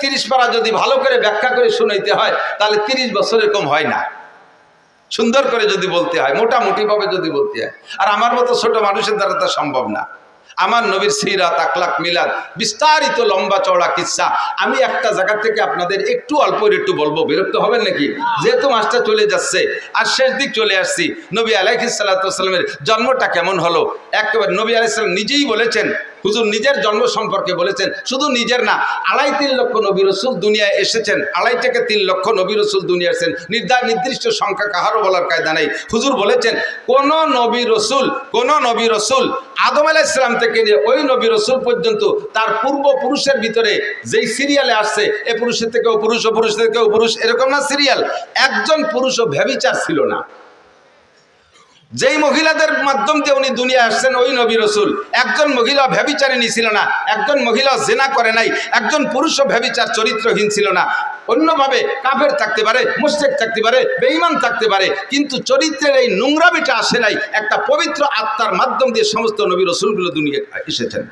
30 পারা যদি ভালো করে ব্যাখ্যা করে শুনাইতে হয় তাহলে 30 বছরের কম হয় না। সুন্দর করে যদি বলতে হয়, মোটামুটি ভাবে যদি বলতে হয়, আর আমার মতো ছোট মানুষের দ্বারা তা সম্ভব না। আমার নবীর সিরাত, আখলাক, মিলাদ, বিস্তারিত লম্বা চওড়া কিচ্ছা আমি একটা জায়গা থেকে আপনাদের একটু অল্প একটু বলবো, বিরক্ত হবেন নাকি? যেহেতু মাসটা চলে যাচ্ছে আর শেষ দিক চলে আসছি, নবী আলাইহিস সালাতু ওয়াস সালামের জন্মটা কেমন হলো একেবারে নবী আলাইহিস সালাম নিজেই বলেছেন, হুজুর নিজের জন্ম সম্পর্কে বলেছেন, শুধু নিজের না, 2.5-3 লক্ষ নবী রাসূল দুনিয়ায় এসেছেন, 2.5 থেকে 3 লক্ষ নবী রাসূল দুনিয়ায় এসেছেন, নির্দিষ্ট সংখ্যা কাহারও বলার কায়দা নেই। হুজুর বলেছেন কোন নবী রাসূল আদম আলাইহিস সালাম থেকে নিয়ে ওই নবী রাসূল পর্যন্ত তার পূর্বপুরুষের ভিতরে যেই সিরিয়ালে আসছে, এ পুরুষের থেকেও পুরুষ, ও পুরুষের থেকেও পুরুষ, এরকম না সিরিয়াল, একজন পুরুষও ব্যভিচার ছিল না। যেই মহিলাদের মাধ্যম দিয়ে উনি দুনিয়া আসছেন ওই নবী রাসূল, একজন মহিলা ব্যভিচারিণী ছিল না, একজন মহিলা জিনা করে নাই, একজন পুরুষও ব্যভিচার চরিত্রহীন ছিল না। অন্যভাবে কাফের থাকতে পারে, মুশরিক থাকতে পারে, বেঈমান থাকতে পারে, কিন্তু চরিত্রের এই নোংরামিটা আসে নাই। একটা পবিত্র আত্মার মাধ্যম দিয়ে সমস্ত নবী রাসূলগুলো দুনিয়ায় এসেছেন।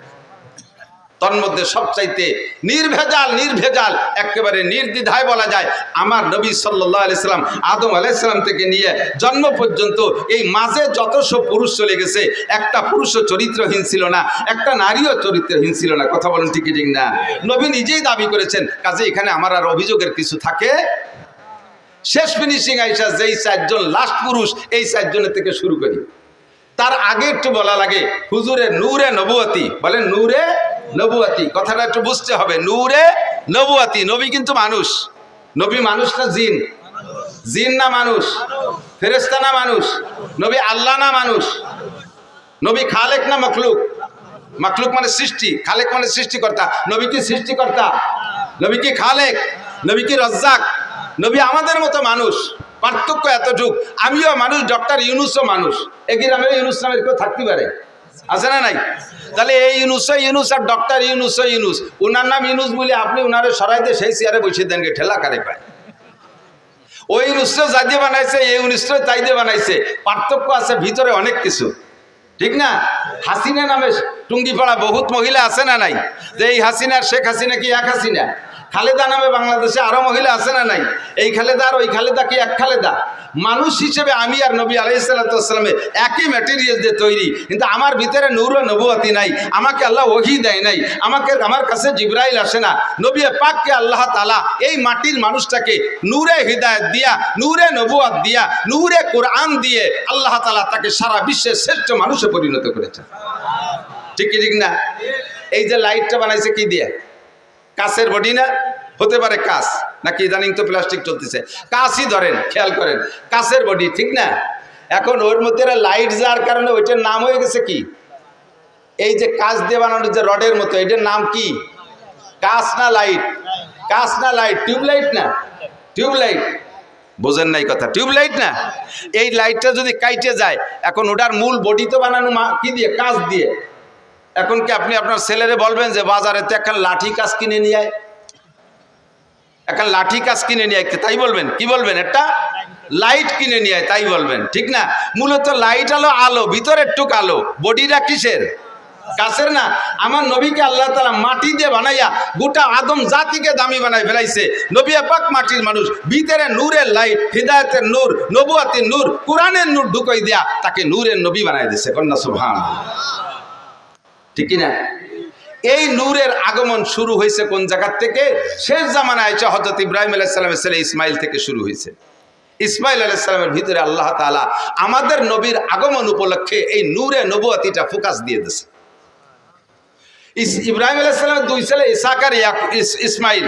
তন্মধ্যে সবচাইতে নির্ভেজাল একেবারে নির্দ্বিধায় বলা যায় আমার নবী সাল্লাল্লাহু আলাইহি সাল্লাম আদম আলাইহিস সালাম থেকে নিয়ে জন্ম পর্যন্ত এই মাঝে যত সব পুরুষ চলে গেছে, একটা পুরুষও চরিত্রহীন ছিল না, একটা নারীও চরিত্রহীন ছিল না। কথা বলেন ঠিক ঠিক না? নবী নিজেই দাবি করেছেন, কাজে এখানে আমার আর অভিযোগের কিছু থাকে। শেষ ফিনিশিং আইসা যেই 4 জন লাস্ট পুরুষ, এই 4 জনের থেকে শুরু করি। তার আগে একটু বলা লাগে হুজুরের নূরে নবুয়তি, বলেন নূরে নবুয়তি, কথাটা একটু বুঝতে হবে। নূরে নবুয়তি, নবী কিন্তু মানুষ। নবী মানুষ না জিন? জিন না মানুষ? ফেরেশতা না মানুষ? নবী আল্লাহ না মানুষ? নবী খালেক না মখলুক? মখলুক মানে সৃষ্টি, খালেক মানে সৃষ্টিকর্তা। নবী কি সৃষ্টিকর্তা? নবী কি খালেক? নবী কি রাজ্জাক? নবী আমাদের মতো মানুষ, পার্থক্য এতটুক, আমিও মানুষ, ডক্টর ইউনুসও মানুষ। এই গ্রামে ইউনুস নামের কেউ থাকতে পারে? আছে না নাই? তাহলে এই ইউনুস আর ডক্টর ইউনুস, উনার নাম ইউনুস বলে আপনি উনারে সরাই দিয়ে সেই চেয়ারে বসে দেন, ঠেলা কারে পায়। ওই ইউনুসও যা দিয়ে বানাইছে, এই ইউনুসও তাই দিয়ে বানাইছে, পার্থক্য আছে ভিতরে অনেক কিছু, ঠিক না? হাসিনা নামে টুঙ্গিপাড়া বহুত মহিলা আছে না নাই? যে এই হাসিনা আর শেখ হাসিনা কি এক হাসিনা? খালেদা নামে বাংলাদেশে আরো মহিলা আছে না নাই? এই খালেদা আর ওই খালেদা কি এক খালেদা? মানুষ হিসেবে আমি আর নবী আলাইহিস সালাতু ওয়াস সালামের একই ম্যাটেরিয়াল দিয়ে তৈরি, কিন্তু আমার ভিতরে নূর ও নবুয়তি নাই, আমাকে আল্লাহ ওহী দেয় নাই, আমার কাছে জিবরাইল আসে না। নবী পাককে আল্লাহ তাআলা এই মাটির মানুষটাকে নূরে হিদায়াত দিয়া, নূরে নবুয়ত দিয়া, নূরে কোরআন দিয়ে আল্লাহ তাআলা তাকে সারা বিশ্বের শ্রেষ্ঠ মানুষে পরিণত করেছেন। ঠিক না? এই যে লাইটটা বানাইছে কি দিয়ে? কাঁচের বডি না? হতে পারে কাঁচ, নাকি ইদানিং তো প্লাস্টিক চলতেছে, কাঁচই ধরেন, খেয়াল করেন, কাঁচের বডি, ঠিক না? এখন ওর মধ্যে লাইট যাওয়ার কারণে ওইটার নাম হয়ে গেছে কি? এই যে কাঁচ দিয়ে বানানো যে রডের মতো, এটার নাম কি? কাঁচ না লাইট? কাঁচ না লাইট? টিউবলাইট না? টিউবলাইট। বোঝেন নাই কথা? টিউবলাইট না? এই লাইটটা যদি কাইটে যায়, এখন ওটার মূল বডি তো বানানো কি দিয়ে? কাঁচ দিয়ে। এখন কি আপনি আপনার ছেলেরে বলবেন যে বাজারে তো একটা লাঠি কাঁচ কিনে নিয়ে আয়, একটা লাঠি কাঁচ কিনে নিয়ে আয়, তাই বলবেন? কি বলবেন? একটা লাইট কিনে নিয়ে আয়, তাই বলবেন, ঠিক না? মূলত লাইট হলো আলো, ভিতরের টুক আলো, বডিটা কিসের? কাছের না? আমার নবীকে আল্লাহ তাআলা মাটি দিয়ে বানাইয়া গোটা আদম জাতিকে দামি বানাই ফেলাইছে। নবী পাক মাটির মানুষ, ভিতরে নূরের লাইট, হিদায়াতের নূর, নবুয়তের নূর, কোরআনের নূর ঢুকাই দিয়া তাকে নূরের নবী বানাই দিয়েছে। কন্যা সুবহানাল্লাহ, ঠিক না? এই নূরের আগমন শুরু হয়েছে কোন জায়গা থেকে? শেষ জামানায় হযরত ইব্রাহিম আলাইহিস সালামের ছেলে ইসমাইল থেকে শুরু হয়েছে। ইসমাইল আলাইহিস সালামের ভিতরে আল্লাহ তাআলা আমাদের নবীর আগমন উপলক্ষে এই নূরে নবুয়তিটা ফোকাস দিয়ে দিয়েছে। ইব্রাহিম আলাইহিস সালামের 2 ছেলে ইসহাক আর ইসমাইল।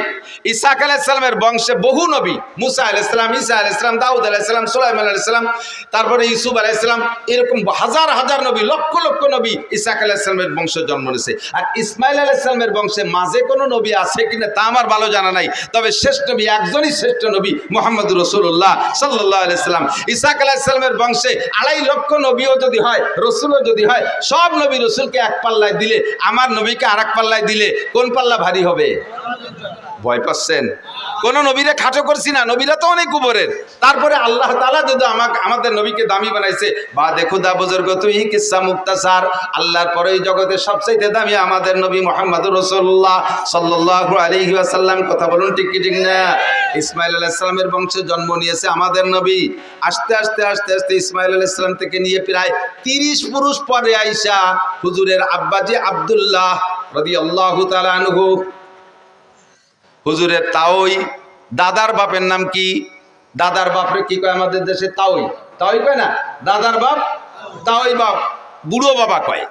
ইসহাক আলাইহিস সালামের বংশে বহু নবী, মুসা আলাইহিস সালাম, ঈসা আলাইহিস সালাম, দাউদ আলাইহিস সালাম, সুলাইমান আলাইহিস সালাম, তারপরে ইউসুফ আলাইহিস সালাম, এরকম হাজার হাজার নবী, লক্ষ লক্ষ নবী ইসহাক আলাইহিস সালামের বংশে জন্ম নিয়েছে। আর ইসমাইল আলাইহিস সালামের বংশে মাঝে কোনো নবী আছে কিনা তা আমার ভালো জানা নাই, তবে শেষ নবী একজনই শ্রেষ্ঠ নবী, মুহাম্মদুর রাসূলুল্লাহ সাল্লাল্লাহু আলাইহি সাল্লাম। ইসহাক আলাইহিস সালামের বংশে 2.5 লক্ষ নবীও যদি হয়, রাসূলও যদি হয়, সব নবী রাসূলকে এক পাল্লায় দিলে আমার নবীকে আরেক পাল্লায় দিলে কোন পাল্লা ভারী হবে? ভয় পাচ্ছেন? কোন নবীরে খাটো করছি না, নবীরা তো অনেক উপরের। তারপরে আল্লাহ তাআলা যদি আমাদের নবীকে দামি বানাইছে, বা দেখো দা বুজুর্গ তুই কিসসা মুক্তাসার, আল্লাহর পরে এই জগতের সবচেয়ে দামি আমাদের নবী মুহাম্মদুর রাসূলুল্লাহ সাল্লাল্লাহু আলাইহি ওয়াসাল্লাম। কথা বলুন ঠিক কি ঠিক না? ইসমাঈল আলাইহিস সালামের বংশে জন্ম নিয়েছে আমাদের নবী। আস্তে আস্তে আস্তে আস্তে ইসমাঈল আলাইহিস সালাম থেকে নিয়ে প্রায় 30 পুরুষ পরে আয়েশা হুজুরের আব্বাজি আব্দুল্লাহ রাদিয়াল্লাহু তাআলা আনহু, হুজুরের তাওই দাদার বাপের নাম কি? দাদার বাপরে কি কয় আমাদের দেশে? তাওই। তাওই কয় না, দাদার বাপ তাওই বাপ, বুড়ো বাবা কয়।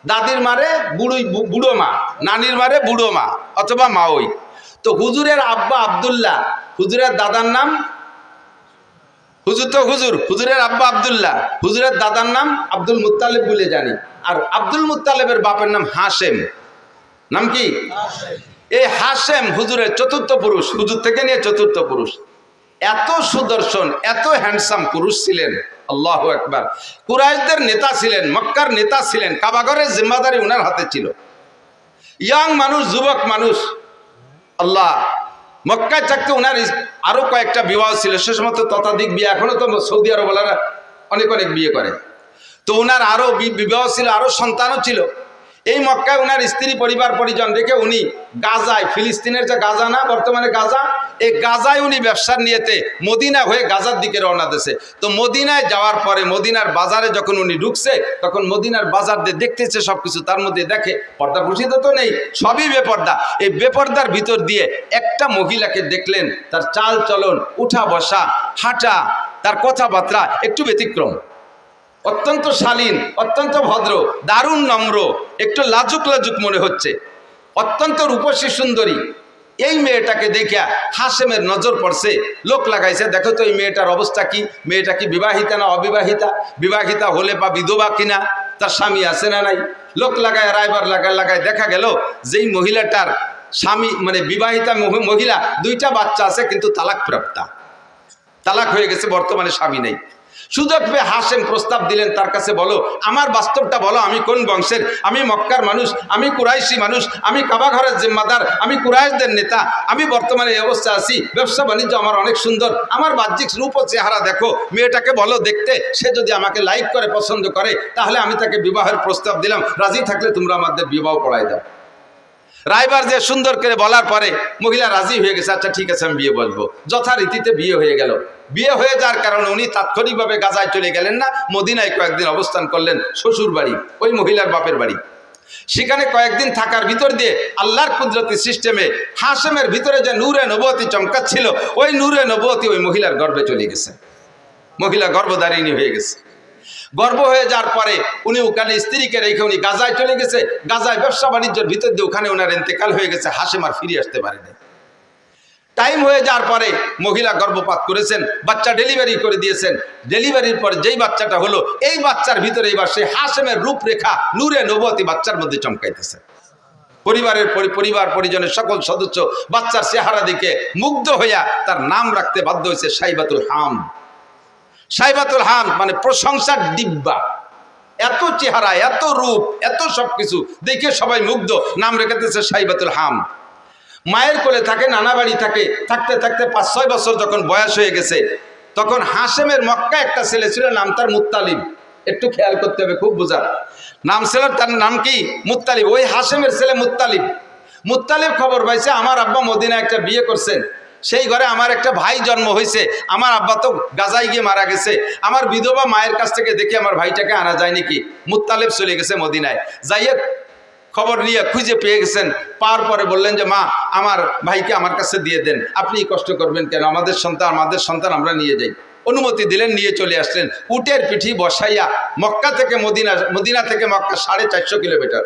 দাদির মারে বুড়ো মা, নানির মারে বুড়ো মা অথবা মাওই। তো হুজুরের আব্বা আব্দুল্লাহ, হুজুরের দাদার নাম হুজুরের আব্বা আব্দুল্লাহ, হুজুরের দাদার নাম আব্দুল মুত্তালিব বলে জানি। আর আব্দুল মুত্তালিবের বাপের নাম হাশেম। নাম কি? এই হাশেম হুজুরের চতুর্থ পুরুষ, হুজুর থেকে নিয়ে চতুর্থ পুরুষ। এত সুদর্শন, এত হ্যান্ডসাম পুরুষ ছিলেন, আল্লাহু আকবার। কুরাইশদের নেতা ছিলেন, মক্কার নেতা ছিলেন, কাবাগরের জিম্মাদারি উনার হাতে ছিল। ইয়াং মানুষ, যুবক মানুষ, আল্লাহ। মক্কায় থাকতে উনার আরো কয়েকটা বিবাহ ছিল, সে সময় তো ততাধিক বিয়ে, এখনো তো সৌদি আরবওয়ালারা অনেক বিয়ে করে। তো উনার আরো বিবাহ ছিল, আরো সন্তানও ছিল। এই মক্কায় উনার স্ত্রী পরিবার পরিজন রেখে উনি গাজায়, ফিলিস্তিনের যে গাজা না বর্তমানে গাজা, এই গাজায় উনি ব্যবসার নিয়েতে মদিনা হয়ে গাজার দিকে রওনা দিয়েছে। তো মদিনায় যাওয়ার পরে মদিনার বাজারে যখন উনি ঢুকছে, তখন মদিনার বাজার দিয়ে দেখতেছে সবকিছু, তার মধ্যে দেখে পর্দা প্রসিদ্ধ তো নেই, সবই বেপর্দা। এই বেপর্দার ভিতর দিয়ে একটা মহিলাকে দেখলেন, তার চাল চলন, উঠা বসা, হাঁটা, তার কথাবার্তা একটু ব্যতিক্রম, অত্যন্ত শালীন, অত্যন্ত ভদ্র, দারুণ নম্র, একটু লাজুক লাজুক মনে হচ্ছে, অত্যন্ত রূপসী সুন্দরী। এই মেয়েটাকে দেখিয়া হাশেমের নজর পড়ছে, লোক লাগাইছে, দেখো তো এই মেয়েটার অবস্থা কি, মেয়েটা কি বিবাহিতা না অবিবাহিতা, বিবাহিতা হলে বা বিধবা কিনা, তার স্বামী আছে না নাই। লোক লাগায় রায়বার লাগায় দেখা গেল যেই মহিলাটার স্বামী মানে বিবাহিতা মহিলা, 2টা বাচ্চা আছে, কিন্তু তালাক প্রাপ্তা, তালাক হয়ে গেছে, বর্তমানে স্বামী নেই। সুযোগ পেয়ে হাশেম প্রস্তাব দিলেন, তার কাছে বলো, আমার বাস্তবটা বলো, আমি কোন বংশের, আমি মক্কার মানুষ, আমি কুরাইশি মানুষ, আমি কাবা ঘরের জিম্মাদার, আমি কুরাইশদের নেতা, আমি বর্তমানে এই অবস্থা আছি, ব্যবসা বাণিজ্য আমার অনেক সুন্দর, আমার বাহ্যিক রূপ ও চেহারা দেখো, মেয়েটাকে বলো দেখতে, সে যদি আমাকে লাইক করে, পছন্দ করে, তাহলে আমি তাকে বিবাহের প্রস্তাব দিলাম, রাজি থাকলে তোমরা আমাদের বিবাহ পড়াই দাও। রায়বার যে সুন্দর করে বলার পরে মহিলা রাজি হয়ে গেছে, আচ্ছা ঠিক আছে আমি বিয়ে বলবো। যথারীতিতে বিয়ে হয়ে গেল। বিয়ে হয়ে যাওয়ার কারণে উনি তাৎক্ষণিকভাবে গাজায় চলে গেলেন না, মদিনায় কয়েকদিন অবস্থান করলেন, শ্বশুর বাড়ি, ওই মহিলার বাপের বাড়ি। সেখানে কয়েকদিন থাকার ভিতর দিয়ে আল্লাহর কুদরতি সিস্টেমে হাশেমের ভিতরে যে নূরে নবুয়তি চমকাচ্ছিল, ওই নূরে নবুয়তি ওই মহিলার গর্ভে চলে গেছে, মহিলা গর্ভধারিণী হয়ে গেছে। গর্ভ হয়ে যাওয়ার পরে উনি ওখানে স্ত্রীকে রেখে উনি গাজায় চলে গেছে। গাজায় ব্যবসা বাণিজ্যের ভিতর দিয়ে ওখানে ওনার ইন্তেকাল হয়ে গেছে, হাশেম আর ফিরে আসতে পারেনি। টাইম হয়ে যাওয়ার পরে মহিলা গর্ভপাত করেছেন, বাচ্চা ডেলিভারি করে দিয়েছেন। ডেলিভারির পরে যেই বাচ্চাটা হলো, এই বাচ্চার ভিতরে এবার সেই হাশেমের রূপরেখা নূরে নবুয়তি বাচ্চার মধ্যে চমকাইতেছে। পরিবার পরিজনের সকল সদস্য বাচ্চার চেহারা দিকে মুগ্ধ হইয়া তার নাম রাখতে বাধ্য হয়েছে সাইবাতুল হাম। সাইবাতুল হাম মানে প্রশংসার ডিব্বা। এত চেহারা, এত রূপ, এত সবকিছু দেখে সবাই মুগ্ধ, নাম রেখেছে সাইবাতুল হাম। মায়ের কোলে থাকে, নানা বাড়ি থাকে, থাকতে থাকতে 5-6 বছর যখন বয়স হয়ে গেছে, তখন হাশেমের মক্কা একটা ছেলে ছিল, নাম তার মুত্তালিব। একটু খেয়াল করতে হবে, খুব বোঝার নাম ছিল, তার নাম কি? মুত্তালিব। ওই হাশেমের ছেলে মুত্তালিব খবর পাইছে আমার আব্বা মদিনায় একটা বিয়ে করছেন, সেই ঘরে আমার একটা ভাই জন্ম হয়েছে, আমার আব্বা তো গাজায় গিয়ে মারা গেছে, আমার বিধবা মায়ের কাছ থেকে দেখি আমার ভাইটাকে আনা যায় নাকি। মুত্তালিব চলে গেছে মদিনায়, যাইয়ে খবর নিয়ে খুঁজে পেয়ে গেছেন। পাওয়ার পরে বললেন যে মা, আমার ভাইকে আমার কাছে দিয়ে দেন, আপনি কষ্ট করবেন কেন, আমাদের সন্তান আমরা নিয়ে যাই। অনুমতি দিলেন, নিয়ে চলে আসলেন। উটের পিঠি বসাইয়া মক্কা থেকে মদিনা থেকে মক্কা 450 কিলোমিটার,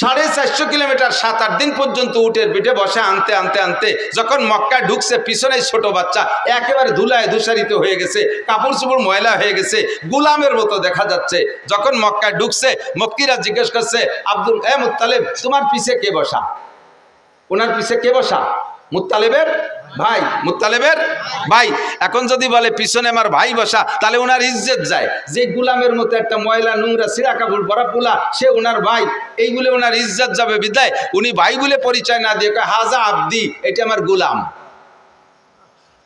450 কিলোমিটার 7-8 দিন পর্যন্ত উটের পিঠে বসে আনতে আনতে আনতে যখন মক্কায় ঢুকছে, পিছনে ছোট বাচ্চা একেবারে ধুলায় ধূসারিত হয়ে গেছে, কাপড় চোপড় ময়লা হয়ে গেছে, গুলামের মতো দেখা যাচ্ছে। যখন মক্কায় ঢুকছে, মক্কিরা জিজ্ঞেস করছে, মুত্তালিব তোমার পিছে কে বসা? ওনার পিছে কে বসা? মুত্তালিবের ভাই, মুত্তালিবের ভাই। এখন যদি বলে পিছনে আমার ভাই বসা, তাহলে ওনার ইজ্জত যায়। যে গুলামের মতো একটা ময়লা নোংরা সিরা কাপড় বড়া পোলা, সে ওনার ভাই, এই বলে ওনার ইজ্জত যাবে বিদায় উনি ভাই বলে পরিচয় না দিয়ে কয় হাজা আব্দি, এটা আমার গুলাম।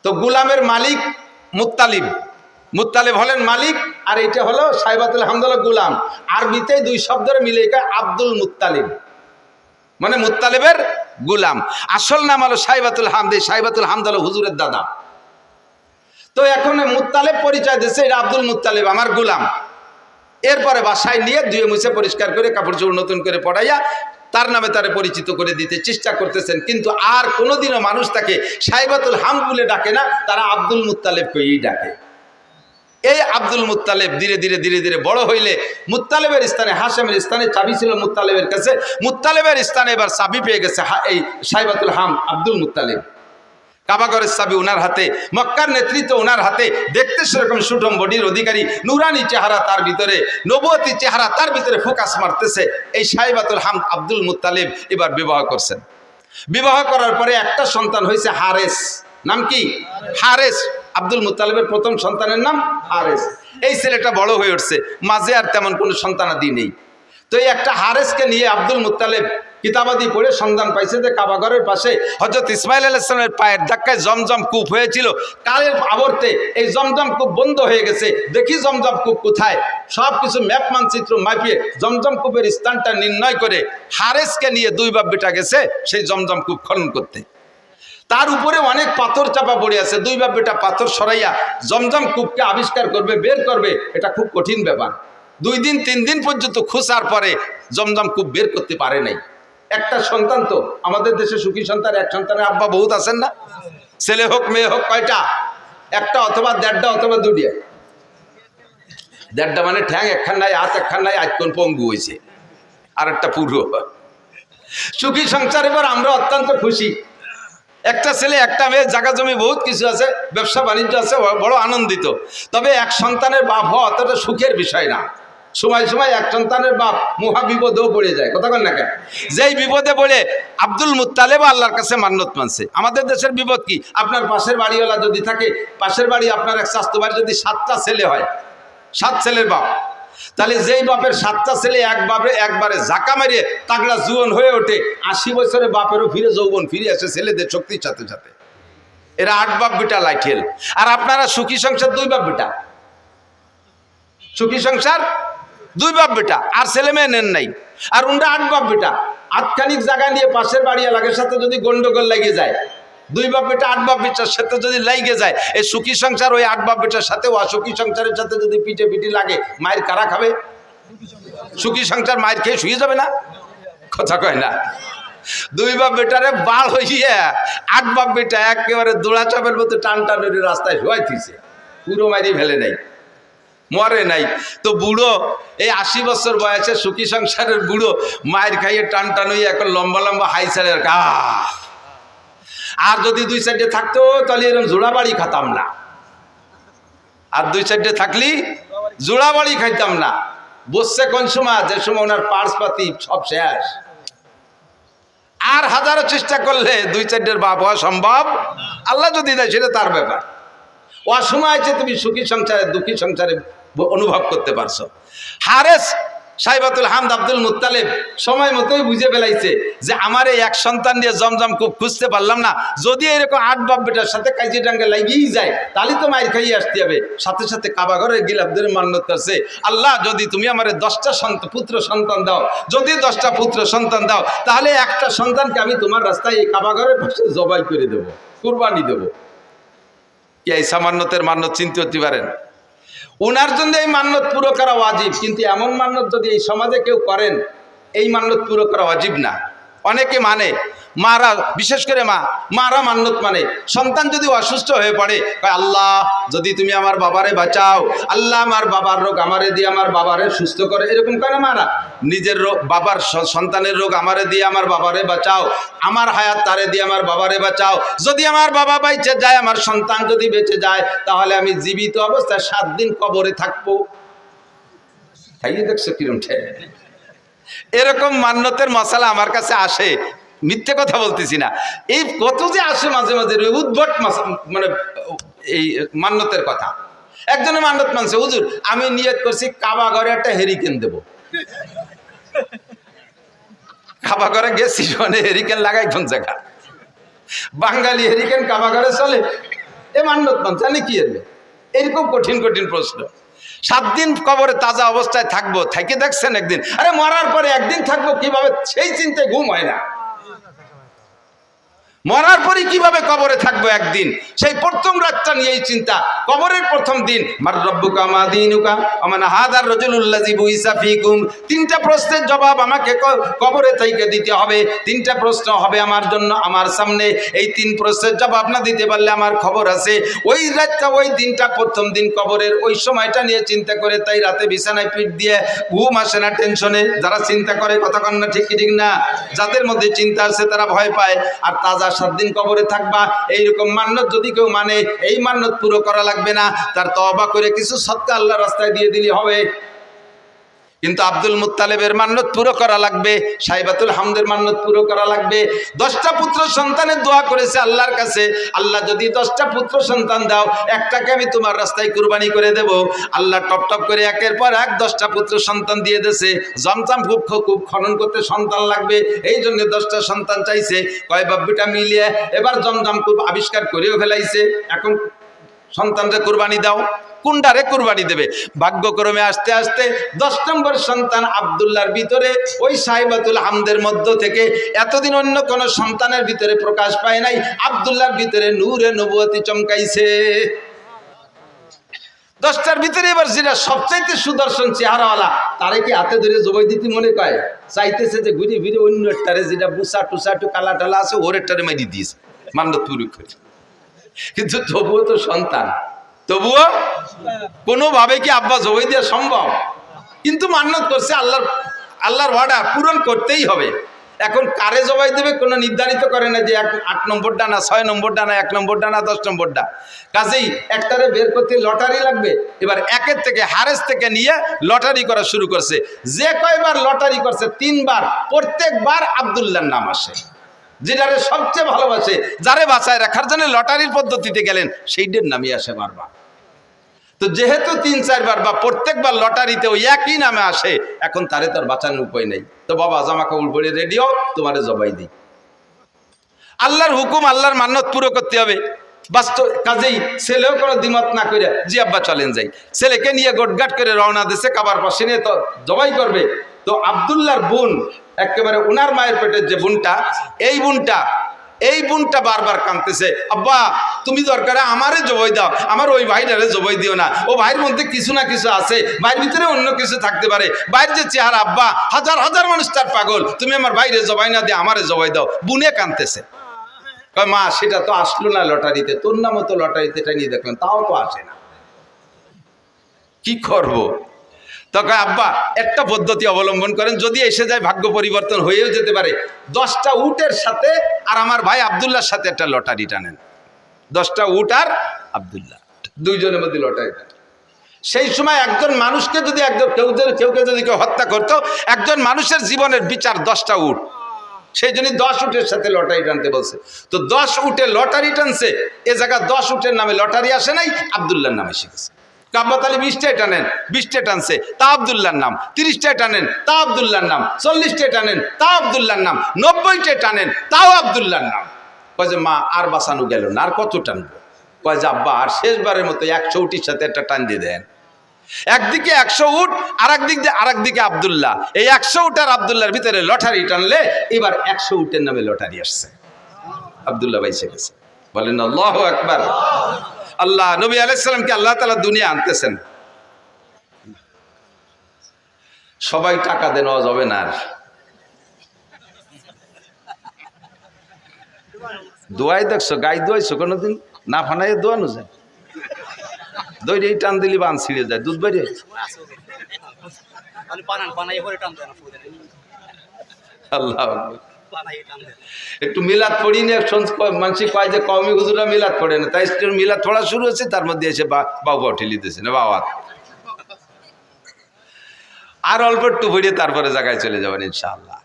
তো গুলামের মালিক মুত্তালিব, মুত্তালিব হলেন মালিক, আর এটা হলো সাইবাতুল হামদ হলো গুলাম। আরবিতে দুই শব্দের মিলে কয় আব্দুল মুত্তালিব, মানে মুত্তালিবের গুলাম। আসল নাম হলো সাইবাতুল হামদ। সাইবাতুল হামদ হলো হুজুরের দাদা। তো এখন মুত্তালিব পরিচয় দিচ্ছে এটা আব্দুল মুত্তালিব আমার গুলাম। এরপরে বাসায় নিয়ে ধুয়ে মুছে পরিষ্কার করে কাপড় চোপড় নতুন করে পড়াইয়া তার নামে তারে পরিচিত করে দিতে চেষ্টা করতেছেন, কিন্তু আর কোনোদিনও মানুষ তাকে সাইবাতুল হামদ বলে ডাকে না, তারা আব্দুল মুত্তালিবকেই ডাকে। এই আব্দুল মুত্তালিব ধীরে ধীরে ধীরে ধীরে বড় হইলে মুত্তালিবের স্থানে, হাশেমের স্থানে চাবি ছিল মুত্তালিবের কাছে, মুত্তালিবের স্থানে এবার চাবি পেয়ে গেছে এই সাইবাতুল হাম আব্দুল মুত্তালিব। কাবাগরের চাবি ওনার হাতে, মক্কার নেতৃত্ব ওনার হাতে, দেখতে সেরকম সুঠম বডির অধিকারী, নুরানি চেহারা তার ভিতরে, নবুয়তি চেহারা তার ভিতরে ফোকাস মারতেছে। এই সাইবাতুল হাম আব্দুল মুত্তালিব এবার বিবাহ করছেন। বিবাহ করার পরে একটা সন্তান হয়েছে হারেস। নাম কি? হারেস। আব্দুল মুত্তালিবের প্রথম সন্তানের নাম হারেস। এই ছেলেটা বড় হয়ে উঠছে, মাঝে আর তেমন কোনো সন্তানাদি নেই। তো এই একটা হারেসকে নিয়ে আব্দুল মুত্তালিব কিতাবাদি পড়ে সন্ধান পাইছে যে কাবাগরের পাশে হযরত ইসমাইল আলাইহিস সালামের পায়ের ধাক্কায় জমজম কূপ হয়েছিল। কালের আবর্তে এই জমজম কূপ বন্ধ হয়ে গেছে। দেখি জমজম কূপ কোথায়, সব কিছু ম্যাপ মানচিত্র মাপিয়ে জমজম কূপের স্থানটা নির্ণয় করে হারেসকে নিয়ে দুই বাপ বেটা গেছে সেই জমজম কূপ খনন করতে। তার উপরে অনেক পাথর চাপা পড়ে আছে। দুই বাপ বেটা পাথর সরাইয়া জমজম কূপকে আবিষ্কার করবে, বের করবে, এটা খুব কঠিন ব্যাপার। 2 দিন 3 দিন পর্যন্ত খোঁজার পরে জমজম কূপ বের করতে পারে নাই। একটা সন্তান, তো আমাদের দেশে সুখী সন্তান, এক সন্তানের আব্বা বহুত আছেন না? ছেলে হোক মেয়ে হোক কয়টা? একটা অথবা দেড়টা অথবা 2টা। দেড়টা মানে ঠ্যাং একখান নাই, হাত একখান নাই, আজকন পঙ্গু হয়েছে, আর একটা পুরো। সুখী সংসার এবার আমরা অত্যন্ত খুশি। একটা ছেলে একটা মেয়ে, জায়গা জমি বহুত কিছু আছে, ব্যবসা বাণিজ্য আছে, বড় আনন্দিত। তবে এক সন্তানের বাপ হওয়া অতটা সুখের বিষয় না। সময় সময় এক সন্তানের বাপ মহা বিপদেও পড়ে যায়, কথা কন না কেন? যেই বিপদে পড়ে আব্দুল মুত্তালিব আল্লাহর কাছে মান্নত মানছে। আমাদের দেশের বিপদ কি? আপনার পাশের বাড়িওয়ালা যদি থাকে, পাশের বাড়ি আপনার এক স্বাস্থ্য বাড়ি যদি 7টা ছেলে হয়, 7 ছেলের বাপ, তাহলে যেই বাপের 7টা ছেলে একবারে ঝাঁকা মারিয়ে তাগড়া জুয়ন হয়ে ওঠে, 80 বছরে বাপেরও ফিরে যৌবন ফিরে আসে ছেলেদের শক্তির সাথে সাথে। এরা 8 বাপ বেটা লাইঠেল। আর আপনারা সুখী সংসার 2 বাপ বেটা, সুখী সংসার 2 বাপ বেটা, আর ছেলে মেয়ে নেন নাই। আর উনরা 8 বাপ বেটা, আটখানিক জায়গা নিয়ে পাশের বাড়ি এলাকার সাথে যদি গন্ডগোল লেগে যায়, 2 বাপ বেটা 8 বাপ বেটার সাথে যদি লেগে যায়, এই সুখী সংসার ওই 8 বাপ বেটার সাথে অসুখী সংসারের সাথে যদি পিঠে পিঠি লাগে, মায়ের কারা খাবে? সুখী সংসার মায়ের খেয়ে শুয়ে যাবে না? কথা কয় না? 2 বাপ বেটারে বাল হইয়া 8 বাপ বেটা একেবারে দোড়া চাপের মতো টান টান রাস্তায় শুয়াইতেছে, পুরো মারি ফেলে নাই, মরে নাই। তো বুড়ো এই 80 বছর বয়সে সুখী সংসারের বুড়ো মায়ের খাইয়ে টান টান হইয়া এখন লম্বা লম্বা হাই সারের কা। আর যদি 2 সাইডে থাকতো তাহলে এরকম জোড়া বাড়ি খাতাম না। আর 2 সাইডে থাকলি জোড়া বাড়ি খাইতাম না। বসছে কোন সময়? যে সময় ওনার পার্স পাতি সব শেষ। আর হাজারো চেষ্টা করলে 2 সাইডের বাপ হওয়া সম্ভব। আল্লাহ যদি দেয় সেটা তার ব্যাপার। অসময় আছে তুমি সুখী সংসারে দুঃখী সংসারে অনুভব করতে পারছো। হারেস সাইবাতুল হামদ আব্দুল মুত্তালিব সময় মতোই বুঝে ফেলাইছে যে আমার এই এক সন্তান দিয়ে জমজম খুব খুঁজতে পারলাম না, যদি এরকম 8 বাপ বেটার সাথে কাজে ডাঙ্গে লাগিয়েই যায় তাহলে তো মায়ের খাইয়ে আসতে হবে। সাথে সাথে কাবাঘরে গিলাফ ধরে মান্নত করছে, আল্লাহ যদি তুমি আমার 10টা পুত্র সন্তান দাও, যদি 10টা পুত্র সন্তান দাও, তাহলে একটা সন্তানকে আমি তোমার রাস্তায় এই কাবাঘরের পাশে জবাই করে দেবো, কুরবানি দেবো। কি এই সামান্যতের মান্যত চিনতে হতে পারেন? ওনার জন্য এই মান্যত পুরো করা ওয়াজিব, কিন্তু এমন মান্যত যদি এই সমাজে কেউ করেন, এই মান্যত পুরো করা ওয়াজিব না। অনেকে মানে, মারা বিশেষ করে মারা মান্যত মানে, সন্তান যদি অসুস্থ হয়ে পড়ে, আল্লাহ যদি তুমি আমার বাবারে বাঁচাও, আল্লাহ আমার বাবার রোগ আমারে দিয়ে আমার বাবারে সুস্থ করে, এরকম করে মারা। নিজের রোগ, বাবার সন্তানের রোগ আমারে দিয়ে আমার বাবারে বাঁচাও, আমার হায়াত তারে দিয়ে আমার বাবারে বাঁচাও, যদি আমার বাবা বেঁচে যায়, আমার সন্তান যদি বেঁচে যায়, তাহলে আমি জীবিত অবস্থায় 7 দিন কবরে থাকবো। তাই দেখছো কিরম ঠে? এরকম মান্যতের মশালা আমার কাছে আসে, মিথ্যে কথা বলতেছি না। এই কত যে আসে মাঝে মাঝে উদ্ভট মানে এই মান্যতের কথা। একজনে মান্যত মানছে, হুজুর আমি নিয়ত করছি কাবা ঘরে একটা হেরিকেন দেব। কাবা ঘরে গেছি মানে হেরিকেন লাগাই কোন জায়গা? বাঙালি হেরিকেন কাবা ঘরে চলে? এ মান্যত মানছে আমি কি এর? এরকম কঠিন কঠিন প্রশ্ন। 7 দিন কবরে তাজা অবস্থায় থাকবো, থেকে দেখছেন একদিন? আরে মরার পরে একদিন থাকবো কিভাবে, সেই চিন্তায় ঘুম হয় না। মরার পরে কিভাবে কবরে থাকবো একদিন, সেই প্রথম রাতটা নিয়ে এই চিন্তা। কবরের প্রথম দিন, মার রব্বুকা মা দীনুকা ওমান হাদার রাজুলুল্লাযী বুইসা ফীকুম। 3টা প্রশ্নের জবাব আমাকে কবরে থেকে দিতে হবে। 3টা প্রশ্ন হবে আমার জন্য, আমার সামনে। এই 3 প্রশ্নের জবাব না দিতে পারলে আমার খবর আছে। ওই রাতটা, ওই দিনটা, প্রথম দিন কবরের ওই সময়টা নিয়ে চিন্তা করে তাই রাতে বিছানায় পিঠ দিয়ে ঘুম আসে না টেনশনে। যারা চিন্তা করে কথা কন না, ঠিক কি ঠিক না? যাদের মধ্যে চিন্তা আছে তারা ভয় পায়। আর তাজা 7 দিন কবরে থাকবা, এইরকম মান্যত যদি কেউ মানে, এই মান্যত পুরো করা লাগবে না, তার তওবা করে কিছু সদকা আল্লাহর রাস্তায় দিয়ে দিলে হবে। কিন্তু আব্দুল মুত্তালিবের মান্যত পুরো করা লাগবে, সাইবাতুল হামদের মান্যত পুরো করা লাগবে। 10টা পুত্র সন্তানের দোয়া করেছে আল্লাহর কাছে, আল্লাহ যদি 10টা পুত্র সন্তান দাও, একটাকে আমি তোমার রাস্তায় কুরবানি করে দেব। আল্লাহ টপ টপ করে একের পর এক 10টা পুত্র সন্তান দিয়ে দিয়েছে। জমজম খুব খনন করতে সন্তান লাগবে, এই জন্য 10টা সন্তান চাইছে। কয় বাব্বিটা মিলিয়ে এবার জমজম খুব আবিষ্কার করেও ফেলাইছে। এখন সন্তানরে কুরবানি দাও, কোনটারে কুরবানি দেবে? ভাগ্যক্রমে আস্তে আস্তে 10 নম্বর সন্তান আব্দুল্লাহর ভিতরে, ওই সাইবাতুল হামদের মধ্য থেকে এতদিন অন্য কোন সন্তানের ভিতরে প্রকাশ পায় নাই, আব্দুল্লাহর ভিতরে নূরে নবুয়তি চমকাইছে। 10টার ভিতরে এবার যেটা সবচাইতে সুদর্শন চেহারাওয়ালা, তারে কি হাতে ধরে জবাই দিতে মনে কয়? চাইতেছে যে ঘুরে ঘুরে অন্য একটারে, যেটা বুসা টুসা একটু কালা টালা আছে, ওর একটারে মারি দিয়েছে মান্যত পুরো করে। কিন্তু তবুও তো সন্তান, তবুও কোনোভাবে কি আব্বা জবাই দেওয়া সম্ভব? কিন্তু মান্যত করছে, আল্লাহর ওয়াদা পূরণ করতেই হবে। এখন কারে জবাই দেবে কোনো নির্ধারিত করে না যে 8 নম্বর ডানা, 6 নম্বর ডানা, 1 নম্বর ডানা, 10 নম্বর ডানা। কাজেই একটারে বের করতে লটারি লাগবে। এবার একের থেকে হারেস থেকে নিয়ে লটারি করা শুরু করছে। যে কয়বার লটারি করছে 3 বার, প্রত্যেকবার আব্দুল্লাহর নাম আসে। যেটারে সবচেয়ে ভালোবাসে, যারে বাঁচায় রাখার জন্য লটারির পদ্ধতিতে গেলেন, সেইটার নামই আসে বারবার। তো যেহেতু 3-4 বার বা প্রত্যেকবার লটারিতে ওই একই নামে আসে, এখন তারে তার বাঁচানোর উপায় নেই। তো বাবা জামা কাপড় পরে রেডিও, তোমারে জবাই দিই। আল্লাহর হুকুম, আল্লাহর মান্যত পুরো করতে হবে। বাস্তব কাজেই ছেলেও কোনো দ্বিমত না করে, জি আব্বা চলেন যাই। ছেলেকে নিয়ে গোটগাট করে রওনা দিছে, কাবার পাশে নিয়ে তো জবাই করবে। তো আব্দুল্লাহর বোন, একেবারে উনার মায়ের পেটের যে বোনটা, এই বোনটা বারবার কাঁদতেছে, আব্বা তুমি দরকারে আমারে জবাই দাও, আমার ওই ভাইটারে জবাই দিও না। ও ভাইয়ের মধ্যে কিছু না কিছু আছে, ভাইয়ের ভিতরে অন্য কিছু থাকতে পারে। ভাইয়ের যে চেহারা, আব্বা হাজার হাজার মানুষ তার পাগল, তুমি আমার ভাইরে জবাই না দিয়ে আমারে জবাই দাও। বোনে কাঁদতেছে। কয় মা সেটা তো আসলো না লটারিতে, তোর নামও তো লটারিতে নিয়ে দেখলাম, তাও তো আসে না, কি করবো? তখন আব্বা একটা পদ্ধতি অবলম্বন করেন, যদি এসে যায় ভাগ্য পরিবর্তন হয়েও যেতে পারে। 10টা উটের সাথে আর আমার ভাই আব্দুল্লাহর সাথে একটা লটারি টানেন। 10টা উট আর আব্দুল্লাহ, দুইজনের মধ্যে লটারি টানেন। সেই সময় একজন মানুষকে যদি কেউকে যদি কেউ হত্যা করতো, একজন মানুষের জীবনের বিচার 10টা উট। সেই জন্য 10 উটের সাথে লটারি টানতে বলছে। তো 10 উটে লটারি টানছে, এ জায়গা 10 উটের নামে লটারি আসে নাই, আব্দুল্লাহর নামে শিখেছে। কাব্বাতালি 20টায় টানেন, 20টায় টানছে, তা আব্দুল্লাহর নাম। 30টায় টানেন, তা আব্দুল্লাহর নাম। 40টায় টানেন, তা আব্দুল্লাহর নাম। 90টায় টানেন, তাও আব্দুল্লাহর নাম। কয় যে মা আর বাঁচানো গেল না, আর কত টানবো? কয় যে আব্বা আর শেষবারের মতো 100 উটির সাথে একটা টান দিয়ে দেন। একদিকে 100 উট, আরেকদিকে আব্দুল্লাহ। এই 100 উট আর আব্দুল্লাহর ভিতরে লটারি টানলে এবার 100 উটের নামে লটারি আসছে। আব্দুল্লাহ বাইসে গেছে। বলেন আল্লাহু আকবার। আল্লাহ নবী আলাইহিস সালামকে আল্লাহ তাআলা দুনিয়া আনতেছেন। সবাই টাকা দেন যাবে না। আর দোয়াই দেখছো, গাই দোয়াইছো কোনোদিন? না ফানাইয়ে দোয়ানো যায়? দইরে টান দিলি বান ছিঁড়ে যায়, দুধ বেরিয়ে। আল্লাহ একটু মিলাদ পড়ি না, মানুষ কয় যে কওমি হুজুরা মিলাদ পড়ে না, তাই মিলাদ পড়া শুরু হচ্ছে, তার মধ্যে এসে বাবা ঠেলি দিয়েছে না বাবা। আর অল্প একটু পড়িয়ে তারপরে জায়গায় চলে যাবেন ইনশাআল্লাহ।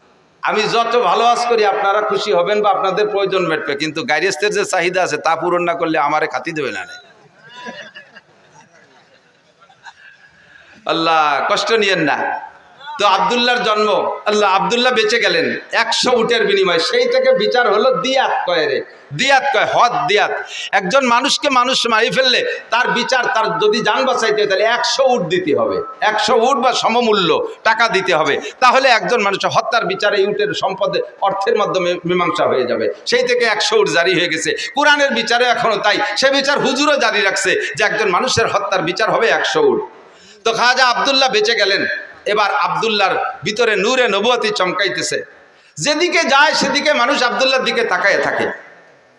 আমি যত ভালো আজ করি আপনারা খুশি হবেন বা আপনাদের প্রয়োজন মেটবে, কিন্তু গাইরেস্তের যে চাহিদা আছে তা পূরণ না করলে আমারে খাতি দেবে না। আল্লাহ কষ্ট নিয়েন না। তো আব্দুল্লাহর জন্ম, আল্লাহ আব্দুল্লাহ বেঁচে গেলেন 100 উটের বিনিময়। সেই থেকে বিচার হলো দিয়াত কয় রে, দিয়াত কয়, হদ দিয়াত। একজন মানুষকে মানুষ মারি ফেললে তার বিচার, তার যদি জান বাঁচাইতে হয় তাহলে 100 উট দিতে হবে, 100 উট বা সমমূল্য টাকা দিতে হবে। তাহলে একজন মানুষ হত্যার বিচারে উটের সম্পদে অর্থের মাধ্যমে মীমাংসা হয়ে যাবে। সেই থেকে 100 উট জারি হয়ে গেছে। কোরআনের বিচারে এখনো তাই, সে বিচার হুজুরও জারি রাখছে যে একজন মানুষের হত্যার বিচার হবে 100 উট। তো খাজা আব্দুল্লাহ বেঁচে গেলেন। এবার আব্দুল্লাহর ভিতরে নূরে নবুয়তি চমকাইতেছে। যেদিকে যায় সেদিকে মানুষ আব্দুল্লাহর দিকে তাকায় থাকে,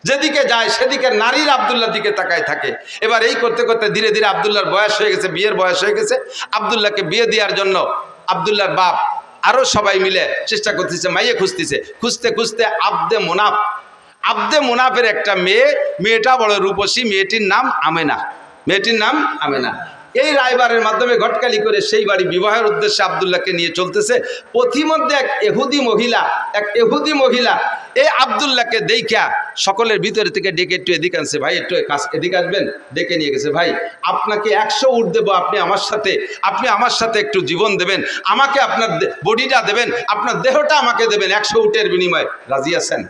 যেদিকে যায় সেদিকে নারীর আব্দুল্লাহর দিকে তাকায় থাকে। এবার এই করতে করতে ধীরে ধীরে আব্দুল্লাহর বয়স হয়ে গেছে, বিয়ের বয়স হয়ে গেছে। আব্দুল্লাহকে বিয়ে দেওয়ার জন্য আব্দুল্লাহর বাপ আরো সবাই মিলে চেষ্টা করতেছে, মাইয়ে খুঁজতেছে। খুঁজতে খুঁজতে আব্দে মুনাফের একটা মেয়েটা বড় রূপসী, মেয়েটির নাম আমেনা, মেয়েটির নাম আমেনা। এই রায়বারের মাধ্যমে ঘটকালি করে সেই বাড়ি বিবাহের উদ্দেশ্যে আব্দুল্লাহকে নিয়ে চলতেছে। পথিমধ্যে এক এহুদি মহিলা এই আব্দুল্লাহকে দেখা সকলের ভিতরে থেকে ডেকে একটু এদিকে আনছে, ভাই একটু এদিকে আসবেন, ডেকে নিয়ে গেছে। ভাই আপনাকে 100 উট দেবো, আপনি আমার সাথে একটু জীবন দেবেন, আমাকে আপনার বডিটা দেবেন, আপনার দেহটা আমাকে দেবেন, 100 উটের বিনিময়ে রাজি আছেন?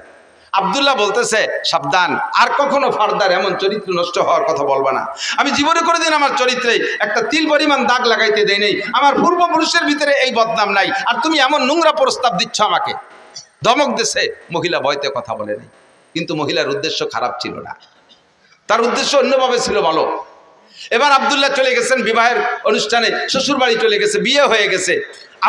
আব্দুল্লাহ বলতেছে, সাবধান, আর কখনো ফার্দার এমন চরিত্র নষ্ট হওয়ার কথা বলবা না। আমি জীবনে কোনোদিন আমার চরিত্রে একটা তিল পরিমাণ দাগ লাগাইতে দেই নেই, আমার পূর্বপুরুষের ভিতরে এই বদনাম নাই, আর তুমি এমন নোংরা প্রস্তাব দিচ্ছ আমাকে। ধমক দিছে। মহিলা ভয়তে কথা বলে নেই, কিন্তু মহিলার উদ্দেশ্য খারাপ ছিল না, তার উদ্দেশ্য অন্যভাবে ছিল ভালো। এবার আব্দুল্লাহ চলে গেছেন বিবাহের অনুষ্ঠানে, শ্বশুর বাড়ি চলে গেছে, বিয়ে হয়ে গেছে।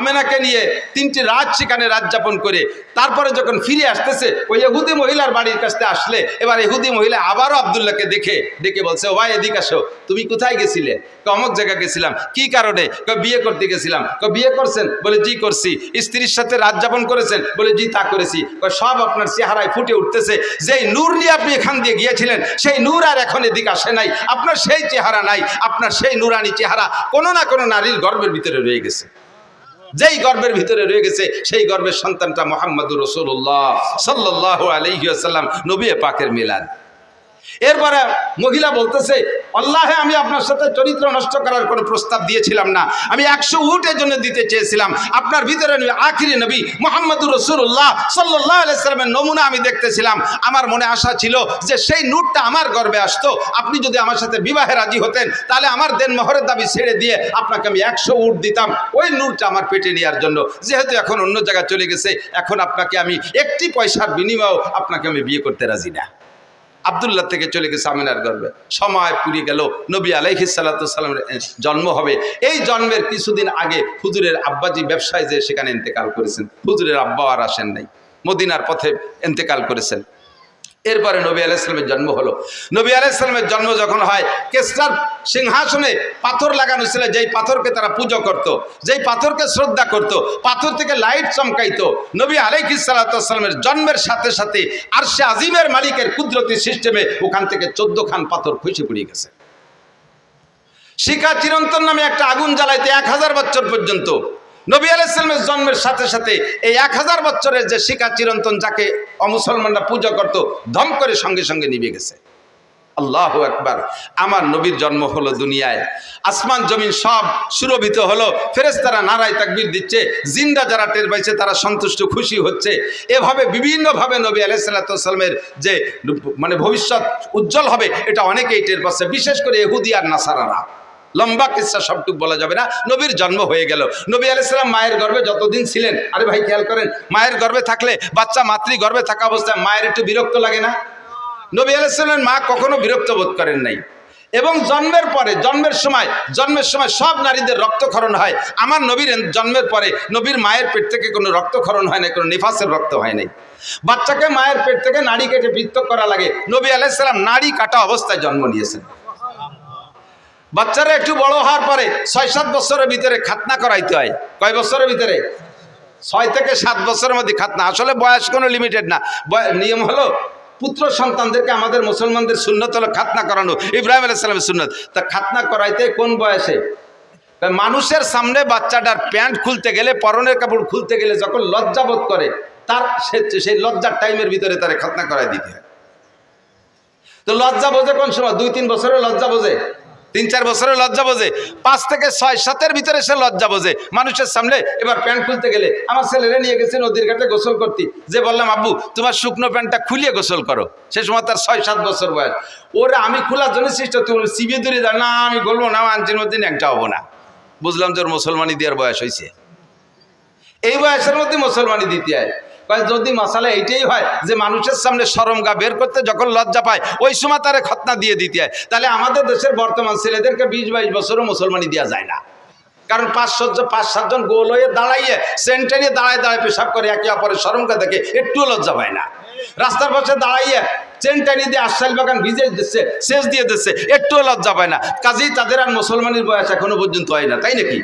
আমেনাকে নিয়ে 3টি রাত সেখানে রাত যাপন করে তারপরে যখন ফিরে আসতেছে ওই ইহুদি মহিলার বাড়ির কাছে আসলে, এবার ইহুদি মহিলা আবারও আব্দুল্লাহকে ডেকে বলছে, ও ভাই এদিকে আসো, তুমি কোথায় গেছিলে? অমুক জায়গা গেছিলাম। কি কারণে? বিয়ে করতে গেছিলাম। বিয়ে করছেন? বলে জি করছি। স্ত্রীর সাথে রাত যাপন করেছেন? বলে জি তা করেছি। সব আপনার চেহারায় ফুটে উঠতেছে, যেই নূর নিয়ে আপনি এখান দিয়ে গিয়েছিলেন সেই নূর আর এখন এদিকে আসে নাই, আপনার সেই চেহারা নাই, আপনার সেই নূরানি চেহারা কোনো না কোনো নারীর গর্ভের ভিতরে রয়ে গেছে। যেই গর্ভের ভিতরে রয়ে গেছে সেই গর্ভের সন্তানটা মুহাম্মদুর রাসূলুল্লাহ সাল্লাল্লাহু আলাইহি ওয়াসাল্লাম, নবী পাকের মিলাদ। এরপরে মহিলা বলতেছে, আল্লাহে আমি আপনার সাথে চরিত্র নষ্ট করার কোনো প্রস্তাব দিয়েছিলাম না, আমি 100 উটের জন্য দিতে চেয়েছিলাম। আপনার ভিতরে আখিরি নবী মুহাম্মদুর রাসূলুল্লাহ সাল্লাল্লাহু আলাইহি ওয়াসাল্লামের নমুনা আমি দেখতেছিলাম। আমার মনে আশা ছিল যে সেই নূরটা আমার গর্ভে আসতো, আপনি যদি আমার সাথে বিবাহে রাজি হতেন তাহলে আমার দেন মোহরের দাবি ছেড়ে দিয়ে আপনাকে আমি 100 উট দিতাম ওই নূরটা আমার পেটে নেওয়ার জন্য। যেহেতু এখন অন্য জায়গায় চলে গেছে, এখন আপনাকে আমি একটি পয়সার বিনিময়েও আপনাকে আমি বিয়ে করতে রাজি না। আব্দুল্লাহ থেকে চলে গেছে আমিনার গর্ভে। সময় পুরিয়ে গেল, নবী আলাইহিস সালাতু ওয়াস সালামের জন্ম হবে। এই জন্মের কিছুদিন আগে হুজুরের আব্বাজি ব্যবসায় যে সেখানে ইন্তেকাল করেছেন। হুজুরের আব্বা আর আসেন নাই, মদিনার পথে ইন্তেকাল করেছেন। এরপরে নবী আলাইহিস সালামের জন্ম হলো। নবী আলাইহিস সালামের জন্ম যখন হয়, কেসরার সিংহাসনে পাথর লাগানো ছিল, যেই পাথরকে তারা পূজা করত, যেই পাথরকে শ্রদ্ধা করত, পাথর থেকে লাইট চমকাইতো। নবী আলাইহিস সালাতু ওয়াস সালামের জন্মের সাথে সাথে আরশে আজিমের মালিকের কুদরতি সিস্টেমে ওখান থেকে 14 খান পাথর খসে পড়ে গেছে। শিখা চিরন্তন নামে একটা আগুন জ্বালাইতে 1000 বছর পর্যন্ত। নবী আলাইহিস সালামের জন্মের সাথে সাথে এই 1000 বছরের যে শিখা চিরন্তন, যাকে অমুসলমানরা পূজা করত, ধম করে সঙ্গে সঙ্গে নিভে গেছে। আল্লাহু আকবার। আমার নবীর জন্ম হলো দুনিয়ায়, আসমান জমিন সব সুরভিত হলো, ফেরেশতারা নারায়ে তাকবীর দিচ্ছে, জিন্দা যারা টের পাইছে তারা সন্তুষ্ট খুশি হচ্ছে। এভাবে বিভিন্নভাবে নবী আলাইহিস সালাতু ওয়াস সালামের যে ভবিষ্যৎ উজ্জ্বল হবে এটা অনেকেই টের পাচ্ছে, বিশেষ করে ইহুদি আর নাসারারা। লম্বা কিসসা সবটুক বলা যাবে না। নবীর জন্ম হয়ে গেল। নবী আলাইহিস সালাম মায়ের গর্ভে যতদিন ছিলেন, আরে ভাই খেয়াল করেন, মায়ের গর্ভে থাকলে বাচ্চা মাতৃ গর্ভে থাকা অবস্থায় মায়ের একটু বিরক্ত লাগে না? নবী আলাইহিস সালামের মা কখনো বিরক্ত বোধ করেন নাই। এবং জন্মের পরে, জন্মের সময় সব নারীদের রক্তক্ষরণ হয়। আমার নবীর জন্মের পরে নবীর মায়ের পেট থেকে কোনো রক্তক্ষরণ হয় নাই, কোনো নিফাসের রক্ত হয় নাই। বাচ্চাকে মায়ের পেট থেকে নাড়ি কেটে পৃথক করা লাগে। নবী আলাইহিস সালাম নাড়ি কাটা অবস্থায় জন্ম নিয়েছেন। বাচ্চারা একটু বড় হওয়ার পরে 6-7 বছরের ভিতরে খাতনা করাইতে হয়। কয় বছরের ভিতরে? 6 থেকে 7 বছরের মধ্যে খাতনা। আসলে বয়স কোনো লিমিটেড না, নিয়ম হলো পুত্র সন্তানদেরকে আমাদের মুসলমানদের সুন্নত হলো খাতনা করানো, ইব্রাহিম আলাইহিস সালামের সুন্নত। তা খাতনা করাইতে কোন বয়সে? মানুষের সামনে বাচ্চাটার প্যান্ট খুলতে গেলে, পরনের কাপড় খুলতে গেলে যখন লজ্জা বোধ করে তার সেই লজ্জার টাইমের ভিতরে তারে খতনা করাই দিতে হয়। তো লজ্জা বোঝে কোন সময়? 2-3 বছরের লজ্জা বোঝে, 3-4 বছরের লজ্জা বোঝে, 5 থেকে 6-7 ভিতরে সে লজ্জা বোঝে। মানুষের সামনে এবার প্যান্ট খুলতে গেলে, আমার ছেলেরা নিয়ে গেছে নদীর ঘাটে গোসল করতে, যে বললাম আব্বু তোমার শুকনো প্যান্টটা খুলিয়ে গোসল করো, সে সময় তার 6-7 বছর বয়স। ওরা আমি খোলার জন্য চেষ্টা, তুমি চিবিয়ে দূরে যা, না আমি বলবো না, আনচির মধ্যে ন্যাংটা হবো না। বুঝলাম যে ওর মুসলমানি দেওয়ার বয়স হয়েছে, এই বয়সের মধ্যে মুসলমানি দিতে হয়। যদি মশালা এইটাই হয় যে মানুষের সামনে শরমগা বের করতে যখন লজ্জা পায় ওই সময় তারে খতনা দিয়ে দিতে হয়, তাহলে আমাদের দেশের বর্তমান ছেলেদেরকে 20-22 বছরও মুসলমানি দেওয়া যায় না। কারণ 5-7 জন গোল হয়ে দাঁড়াইয়ে সেন্টারে দাঁড়ায় পেশাব করে, একে অপরের শরমগা দেখে একটুও লজ্জা পায় না। রাস্তার পাশে দাঁড়াইয়ে চেনটানি দিয়ে আশাইল বাগান ভিজে দিচ্ছে, সেচ দিয়ে দিচ্ছে, একটুও লজ্জা পায় না। কাজেই তাদের আর মুসলমানের বয়স এখনো পর্যন্ত হয় না, তাই নাকি?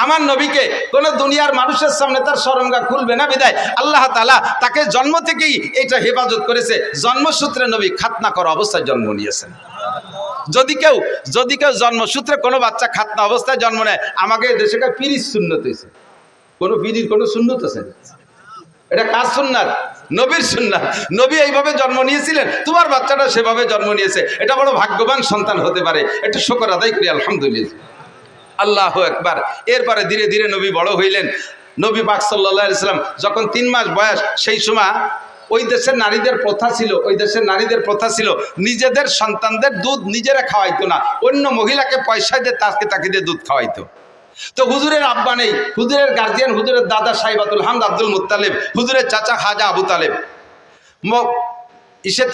আমার নবীকে কোন দুনিয়ার মানুষের সামনে তার শরমগা খুলবে না, বিদায় আল্লাহ তাআলা তাকে জন্ম থেকেই এটা হেফাজত করেছে। জন্মসূত্রে নবী খাতনা করা অবস্থায় জন্ম নিয়েছেন। যদি কেউ জন্মসূত্রে কোনো বাচ্চা খাতনা অবস্থায় জন্ম নেয়, আমাকে দেশে পিরির সুন্নত হয়েছে, কোনো পিরির কোনো সুন্নত আছে? এটা কার সুন্নাত? নবীর সুন্নাত। নবী এইভাবে জন্ম নিয়েছিলেন, তোমার বাচ্চাটা সেভাবে জন্ম নিয়েছে। এটা বড় ভাগ্যবান সন্তান হতে পারে, একটু শুকর আদায় করি আলহামদুলিল্লাহ। আল্লাহু আকবার। এরপরে ধীরে ধীরে নবী বড় হইলেন। নবী পাক সাল্লাল্লাহু আলাইহি সাল্লাম যখন 3 মাস বয়স, সেই সময় ওই দেশের নারীদের প্রথা ছিল নিজেদের সন্তানদের দুধ নিজেরা খাওয়াইতো না, অন্য মহিলাকে পয়সা দিয়ে তাকে দিয়ে দুধ খাওয়াইতো। তো হুজুরের আব্বা নেই, হুজুরের গার্জিয়ান হুজুরের দাদা সাইবাতুল হামদ আব্দুল মুত্তালিব, হুজুরের চাচা খাজা আবু তালেব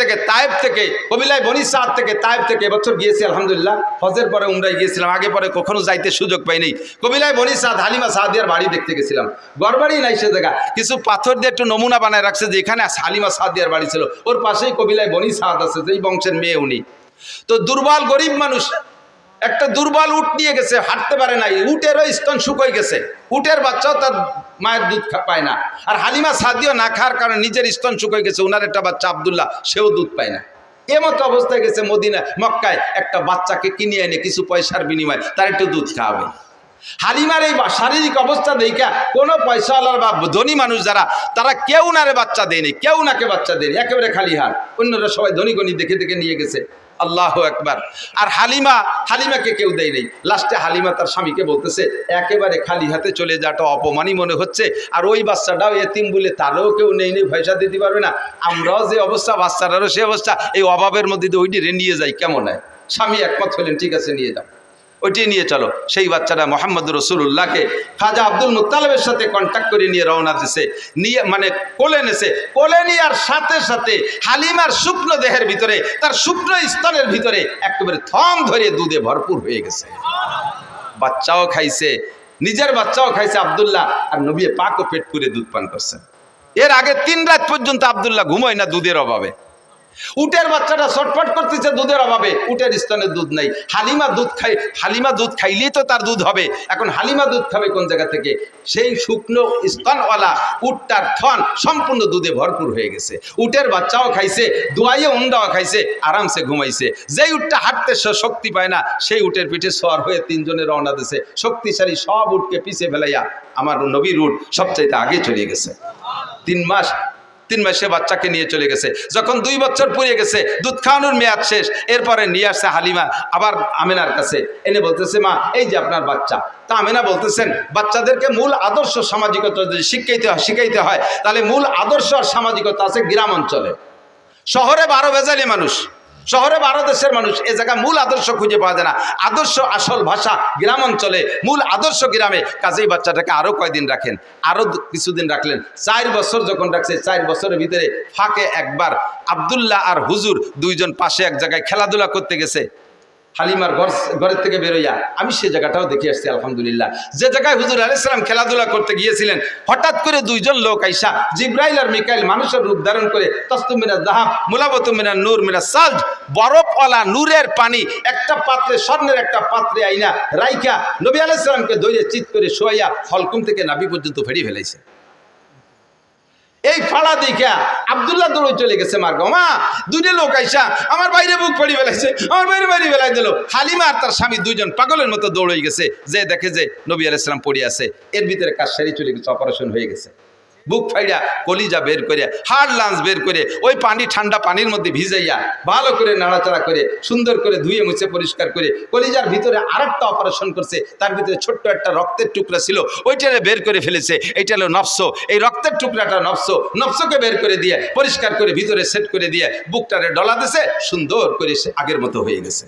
থেকে তায়েব থেকে, কবিলায় বনি সাদ থেকে, তায়েব থেকে এবছর গিয়েছি আলহামদুলিল্লাহ। হজের পরে উমরায় গিয়েছিলাম, আগে পরে কখনো যাইতে সুযোগ পাইনি। কবিলায় বনি সাদ হালিমা সাদিয়ার বাড়ি দেখতে গেছিলাম। গড়বাড়ি নাই সে জায়গা, কিছু পাথর দিয়ে একটু নমুনা বানায় রাখছে যে এখানে হালিমা সাদিয়ার বাড়ি ছিল। ওর পাশেই কবিলায় বনি সাদ আছে, যেই বংশের মেয়ে উনি। তো দুর্বল গরিব মানুষ, একটা দুর্বল উট নিয়ে গেছে, হাঁটতে পারে নাই, উটেরও স্তন শুকিয়ে গেছে, উটের বাচ্চাও তার মায়ের দুধ পায় না। আর হালিমা সাদিও না খাওয়ার কারণে নিজের স্তন শুকিয়ে গেছে, ওনার একটা বাচ্চা আব্দুল্লাহ, সেও দুধ পায় না। এমতো অবস্থায় গেছে মদিনা মক্কায় একটা বাচ্চাকে কিনে এনে কিছু পয়সার বিনিময়ে তার একটু দুধ খাওয়াবে। হালিমার এই শারীরিক অবস্থা দেখা কোনো পয়সাওয়ালার বা ধনী মানুষ যারা, তারা কেউ নারে বাচ্চা দেয়নি, কেউ নাকে বাচ্চা দেয়নি, একেবারে খালি হাত। অন্যরা সবাই ধনী গণী দেখে দেখে নিয়ে গেছে। আল্লাহু আকবার। আর হালিমাকে কেউ দেয় নেই। লাস্টে হালিমা তার স্বামীকে বলতেছে, একেবারে খালি হাতে চলে যাওয়াটা অপমানই মনে হচ্ছে, আর ওই বাচ্চাটাও এতিম বলে তারও কেউ নেই পয়সা দিতে পারবে না, আমরাও যে অবস্থা বাচ্চাটারও সে অবস্থা, এই অভাবের মধ্যে দিয়ে ওইটি নিয়ে যাই, কেমন হয়? স্বামী একমত হলেন, ঠিক আছে নিয়ে যাও, ওইটি নিয়ে চলো। সেই বাচ্চাটা মোহাম্মদ রসুল্লাহকে খাজা আব্দুল মুত্তালিবের সাথে কন্ট্যাক্ট করে নিয়ে রওনা দিছে, নিয়ে মানে কোলে নেছে। কোলে নেওয়ার সাথে সাথে হালিমার শুকনো দেহের ভিতরে, তার শুকনো স্তনের ভিতরে একেবারে থম ধরে দুধে ভরপুর হয়ে গেছে। বাচ্চাও খাইছে, নিজের বাচ্চাও খাইছে আব্দুল্লাহ, আর নবী পাকও পেট পুরে দুধ পান করছেন। এর আগে 3 রাত পর্যন্ত আব্দুল্লাহ ঘুমোয় না দুধের অভাবে। উটের বাচ্চাটা ছটফট করতেছে দুধের অভাবে, উটের স্তনে দুধ নাই। হালিমা দুধ খাইলেই তো তার দুধ হবে। এখন হালিমা দুধ খাবে কোন জায়গা থেকে? সেই শুকনো স্তনওয়ালা উটটার থন সম্পূর্ণ দুধে ভরপুর হয়ে গেছে। উটের বাচ্চাও খাইছে, দোয়াইয়ে উন্ডাও খাইছে, আরামসে ঘুমাইছে। যেই উটটা হাঁটতে শক্তি পায় না, সেই উটের পিঠে সওয়ার হয়ে 3 জনে রওনা দিছে। শক্তিশালী সব উটকে পিছে ফেলাইয়া আমার নবীর উট সবচাইতে আগে চলে গেছে। 3 মাসে বাচ্চাকে নিয়ে চলে গেছে। যখন 2 বছর পুড়িয়ে গেছে, দুধ খাওয়ানোর মেয়াদ শেষ, এরপরে নিয়ে আসছে হালিমা আবার আমেনার কাছে, এনে বলতেছে, মা এই যে আপনার বাচ্চা। তা আমেনা বলতেছেন, বাচ্চাদেরকে মূল আদর্শ সামাজিকতা যদি শিখাইতে হয়, তাহলে মূল আদর্শ আর সামাজিকতা আছে গ্রাম অঞ্চলে। শহরে 12 ভেজালি মানুষ, শহরে 12 দেশের মানুষ, এ জায়গায় মূল আদর্শ খুঁজে পাওয়া যায় না। আদর্শ আসল ভাষা গ্রাম অঞ্চলে, মূল আদর্শ গ্রামে। কাজেই বাচ্চাটাকে আরো কয়দিন রাখেন, আরো কিছুদিন রাখলেন। 4 বছর যখন রাখছে, 4 বছরের ভিতরে ফাঁকে একবার আব্দুল্লাহ আর হুজুর 2 জন পাশে এক জায়গায় খেলাধুলা করতে গেছে। হালিমার ঘরের থেকে বেরোইয়া আমি সে জায়গাটাও দেখে আসছি আলহামদুলিল্লাহ। যে জায়গায় হুজুর আলাইহিস সালাম খেলাধুলা করতে গিয়েছিলেন, হঠাৎ করে 2 জন লোক আইসা, জিব্রাইল আর মিকাইল, মানুষের রূপ ধারণ করে, তাসতুম মিনাজ যাহাব মুলাবাতু মিনান নূর মিনাস সালজ, বরফওয়ালা নূরের পানি একটা পাত্রে, স্বর্ণের একটা পাত্রে আইনা রাইখা নবী আলাইহিস সালামকে ধরে চিৎ করে শোয়াইয়া হলকুম থেকে নাভি পর্যন্ত ফেরিয়ে ফেলাইছে। এই ফাড়া দেখা আব্দুল্লাহ দৌড়ে চলে গেছে, মার গো মা, 2 লোক আইসা আমার বাইরে বুক পড়ি ফেলাইছে, আমার বাইরে ফেলাই দিল। হালিমা আর তার স্বামী 2 জন পাগলের মতো দৌড়ে গেছে, যে দেখে যে নবী আলাইহিস সালাম পড়ে আছে। এর ভিতরে কাজ সেরে চলে গেছে, অপারেশন হয়ে গেছে। বুক ফাইড়া কলিজা বের করে হাড় লাঞ্চ বের করে ওই পানি ঠান্ডা পানির মধ্যে ভিজাইয়া ভালো করে নাড়াচাড়া করে সুন্দর করে ধুয়ে মুছে পরিষ্কার করে কলিজার ভিতরে আরেকটা অপারেশন করছে, তার ভিতরে ছোট্ট একটা রক্তের টুকরা ছিল, ওইটারে বের করে ফেলেছে। এইটা হলো নফস, এই রক্তের টুকরাটা নফসকে বের করে দিয়ে পরিষ্কার করে ভিতরে সেট করে দিয়ে বুকটারে ডলা দিছে, সুন্দর করে সে আগের মতো হয়ে গেছে।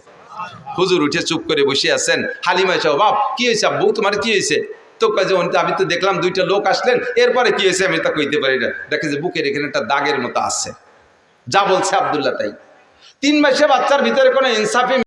হুজুর উঠে চুপ করে বসে আছেন। হালিমা এসে, বাপ কি হয়েছে আব্বু, তোমার কি হয়েছে? তো কাজে আমি তো দেখলাম দুইটা লোক আসলেন, এরপরে কি হয়েছে আমি তা কইতে পারি না। দেখে যে বুকের এখানে একটা দাগের মতো আছে। যা বলছে আব্দুল্লাহ তাই। 3 মাসে বাচ্চার ভিতরে কোনো ইনসাফি